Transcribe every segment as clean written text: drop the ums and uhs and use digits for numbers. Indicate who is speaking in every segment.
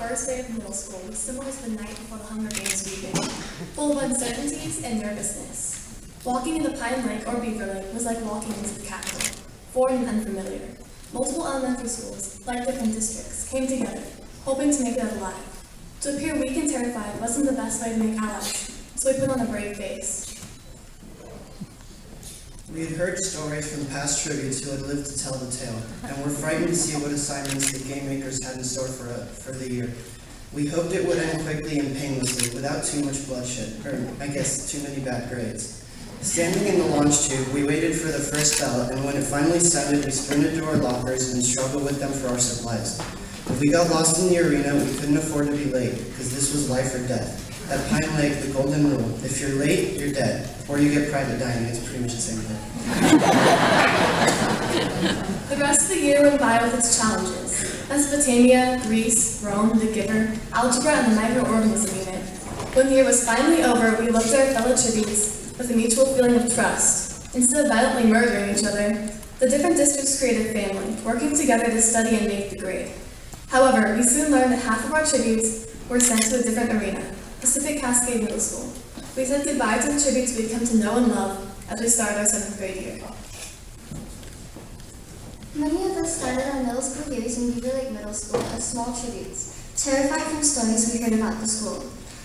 Speaker 1: first day of middle school was similar to the night before the Hunger Games weekend, full of uncertainties and nervousness. Walking into Pine Lake or Beaver Lake was like walking into the capital, foreign and unfamiliar. Multiple elementary schools, like different districts, came together, hoping to make it out alive. To appear weak and terrified wasn't the best way to make allies, so we put on a brave face.
Speaker 2: We had heard stories from past tributes who had lived to tell the tale, and were frightened to see what assignments the game makers had in store for the year. We hoped it would end quickly and painlessly, without too much bloodshed, or I guess too many bad grades. Standing in the launch tube, we waited for the first bell, and when it finally sounded, we sprinted to our lockers and struggled with them for our supplies. If we got lost in the arena, we couldn't afford to be late, because this was life or death. At Pine Lake, the golden rule: if you're late, you're dead, or you get private dining. It's pretty much the same thing.
Speaker 1: The rest of the year went by with its challenges: Mesopotamia, Greece, Rome, the Giver, algebra, and the microorganism unit. When the year was finally over, we looked at our fellow tributes with a mutual feeling of trust. Instead of violently murdering each other, the different districts created a family, working together to study and make the grade. However, we soon learned that half of our tributes were sent to a different arena, Pacific Cascade Middle School. We said goodbye to the tributes we'd come to know and love as we started our 7th grade year.
Speaker 3: Many of us started our middle school years in Beaver Lake Middle School as small tributes, terrified from stories we heard about the school.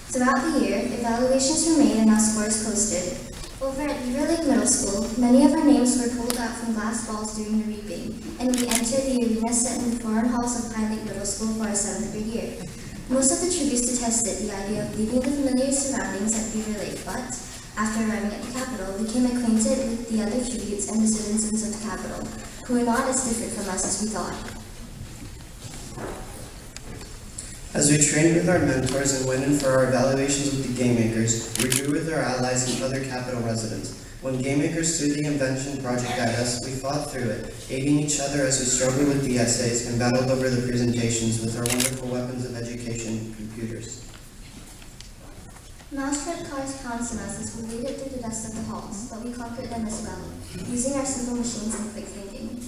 Speaker 3: Throughout the year, evaluations were made and our scores posted. Over at Beaver Lake Middle School, many of our names were pulled out from glass balls during the reaping, and we entered the arena set in the forum halls of Pine Lake Middle School for our 7th grade year. Most of the tributes detested the idea of leaving the familiar surroundings at Beaver Lake, but after arriving at the capital, we became acquainted with the other tributes and the citizens of the capital, who were not as different from us as we thought.
Speaker 2: As we trained with our mentors and went in for our evaluations with the game makers, we grew with our allies and other capital residents. When game makers through the invention project guided us, we fought through it, aiding each other as we struggled with the essays and battled over the presentations with our wonderful weapons of education, computers.
Speaker 3: Mouse-fed cars pounced on us as we waded through the dust of the halls, but we conquered them as well, using our simple machines and quick thinking.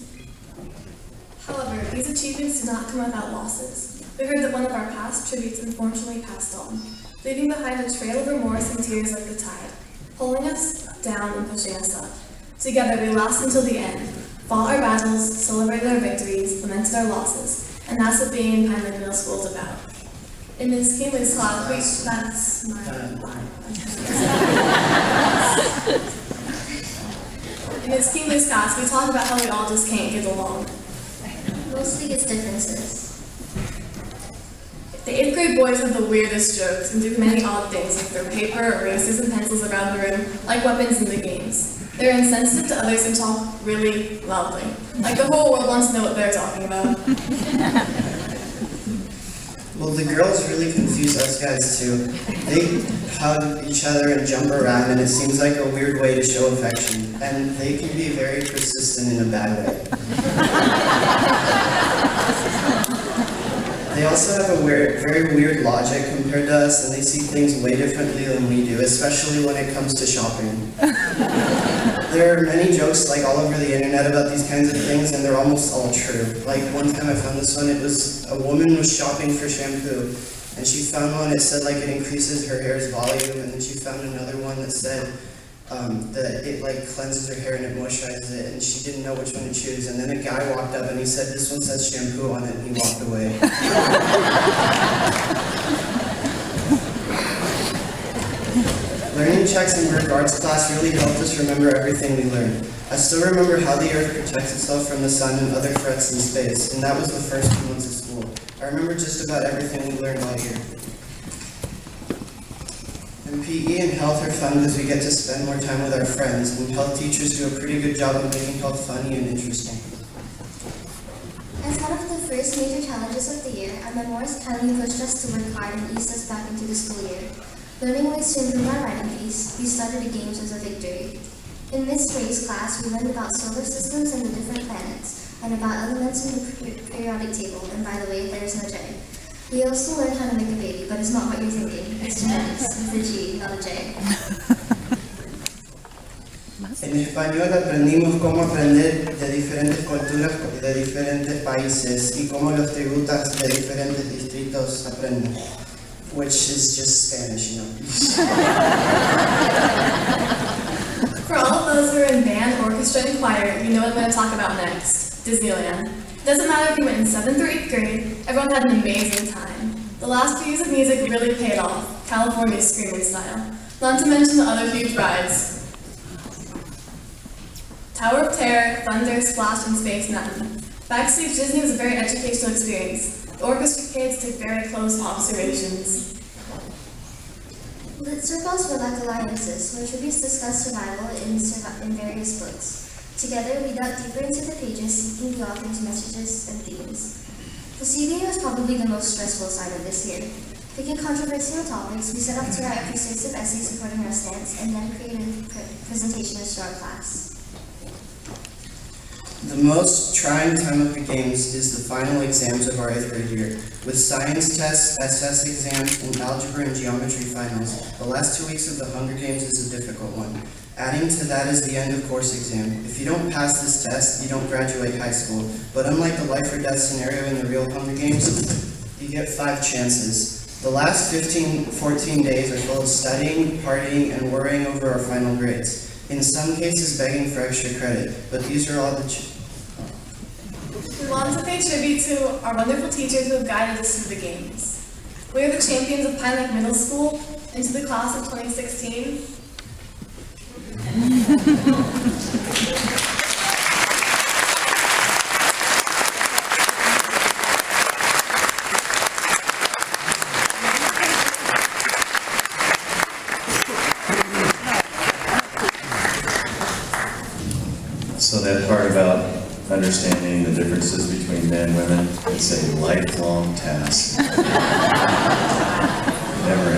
Speaker 1: However, these achievements did not come without losses. We heard that one of our past tributes unfortunately passed on, leaving behind a trail of remorse and tears like the tide, pulling us down and pushing us up. Together, we lasted until the end, fought our battles, celebrated our victories, lamented our losses, and that's what being in Pine Lake Middle School is about. In Ms. Kingley's class, that's my line. In Ms. Kingley's class, we talk about how we all just can't get along.
Speaker 3: Mostly it's differences.
Speaker 1: The 8th grade boys have the weirdest jokes and do many odd things like throw paper, erasers, and pencils around the room like weapons in the games. They're insensitive to others and talk really loudly, like the whole world wants to know what they're talking about.
Speaker 2: Well, the girls really confuse us guys too. They hug each other and jump around, and it seems like a weird way to show affection. And they can be very persistent in a bad way. They also have a very weird logic compared to us, and they see things way differently than we do, especially when it comes to shopping. There are many jokes like all over the internet about these kinds of things, and they're almost all true. Like one time I found this one, it was a woman was shopping for shampoo, and she found one that said like it increases her hair's volume, and then she found another one that said that it like cleanses her hair and it moisturizes it, and she didn't know which one to choose. And then a guy walked up and he said, "This one says shampoo on it," and he walked away. Learning checks in regards class really helped us remember everything we learned. I still remember how the Earth protects itself from the sun and other threats in space, and that was the first 2 months of school. I remember just about everything we learned all year. And PE and health are fun because we get to spend more time with our friends, and health teachers do a pretty good job of making health funny and interesting.
Speaker 3: As one of the first major challenges of the year, our memoirs kindly pushed us to work hard and eased us back into the school year. Learning ways to improve our writing pace, we started the games as a victory. In Miss Ray's class, we learned about solar systems and the different planets, and about elements in the periodic table, and by the way, there's no J. We also learned how to make a baby, but it's not what you're thinking. It's genetics. It's a G, not a J.
Speaker 2: En español aprendimos cómo aprender de diferentes culturas de diferentes países y cómo los tributos de diferentes distritos poquitos aprendo, which is just Spanish, you know.
Speaker 1: For all of those who are in band, orchestra, and choir, you know what I'm going to talk about next, Disneyland. It doesn't matter if you went in 7th or 8th grade, everyone had an amazing time. The last few years of music really paid off, California's screaming style. Not to mention the other huge rides. Tower of Terror, Thunder, Splash, and Space Mountain. Backstage Disney was a very educational experience. The orchestra kids took very close observations.
Speaker 3: Lit circles were like alliances, where tributes discuss survival in various books. Together, we dug deeper into the pages, seeking the author's messages and themes. The CBA was probably the most stressful assignment this year. Picking controversial topics, we set out to write a persuasive essay supporting our stance, and then create a presentation to our class.
Speaker 2: The most trying time of the games is the final exams of our 8th grade year. With science tests, SS exams, and algebra and geometry finals, the last 2 weeks of the Hunger Games is a difficult one. Adding to that is the end of course exam. If you don't pass this test, you don't graduate high school. But unlike the life or death scenario in the real Hunger Games, you get 5 chances. The last 14 days are full of studying, partying, and worrying over our final grades. In some cases, begging for extra credit, but these are all the
Speaker 1: We want to pay tribute to our wonderful teachers who have guided us through the games. We are the champions of Pine Lake Middle School, and to the class of 2016.
Speaker 4: So that part about understanding the differences between men and women, it's a lifelong task. Never